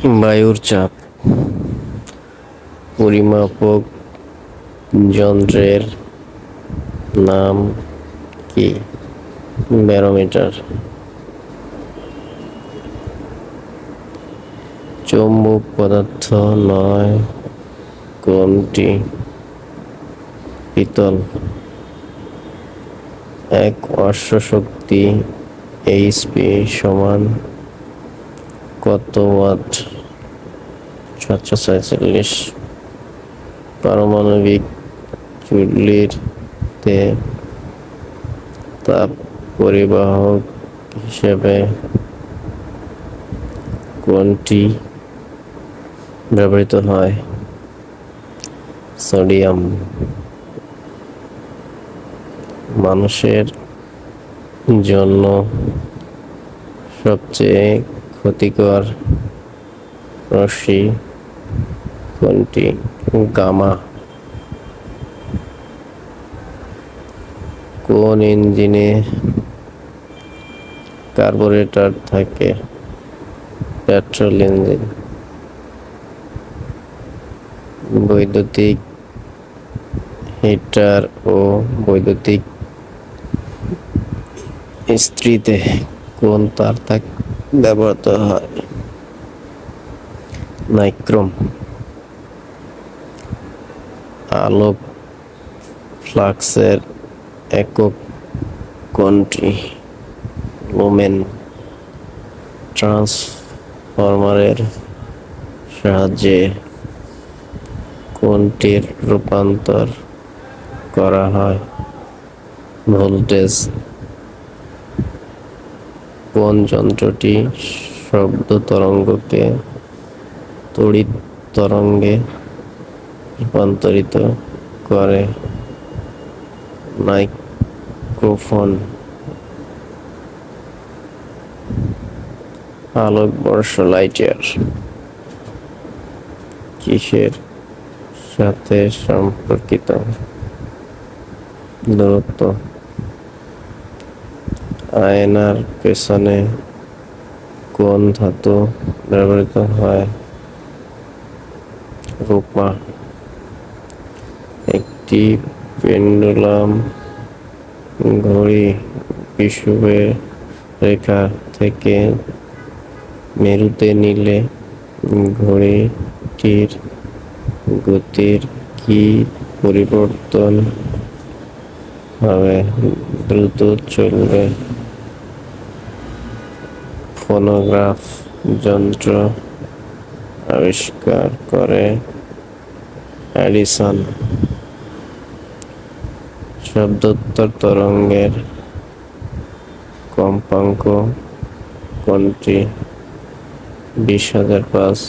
বায়ুর চাপ পরিমাপক যন্ত্রের নাম কি? ব্যারোমিটার। চৌম্বক পদার্থ নয় কোনটি? পিতল। এক অশ্বশক্তি এইচপি সমান কত ওয়াট? 746। পারমাণবিক চুল্লিতে তাপ পরিবাহক হিসেবে কোনটি ব্যবহৃত হয়? সোডিয়াম। মানুষের জন্য সবচেয়ে ক্ষতিকর রশ্মি কোনটি? গামা। কোন ইঞ্জিনে কার্বোরেটর থাকে? Petrol engine. বৈদ্যুতিক হিটার ও বৈদ্যুতিক ইস্ত্রিতে কোন তার ব্যবহৃত হয়? নাইক্রোম। আলোক ফ্লাক্সের একক কোনটি? লুমেন। ট্রান্সফরমারের সাহায্যে কোনটির রূপান্তর করা হয়? ভোল্টেজ। কোন যন্ত্রটি শব্দ তরঙ্গকে তড়িৎ তরঙ্গে রূপান্তরিত করে? মাইক্রোফোন। আলোকবর্ষ লাইট ইয়ার কিসের সাথে সম্পর্কিত? দূরত্ব। আয়নার পেছনে কোন ধাতু ব্যবহৃত হয়? রূপা। একটি পেন্ডুলাম ঘড়ি বিষুবরেখা থেকে মেরুতে নিলে ঘড়িটির গতির কি পরিবর্তন হবে? দ্রুত চলবে। ফোনোগ্রাফ যন্ত্র আবিষ্কার করে এডিসন। শব্দোত্তর তরঙ্গের কম্পাঙ্ক কোনটি? 20,005।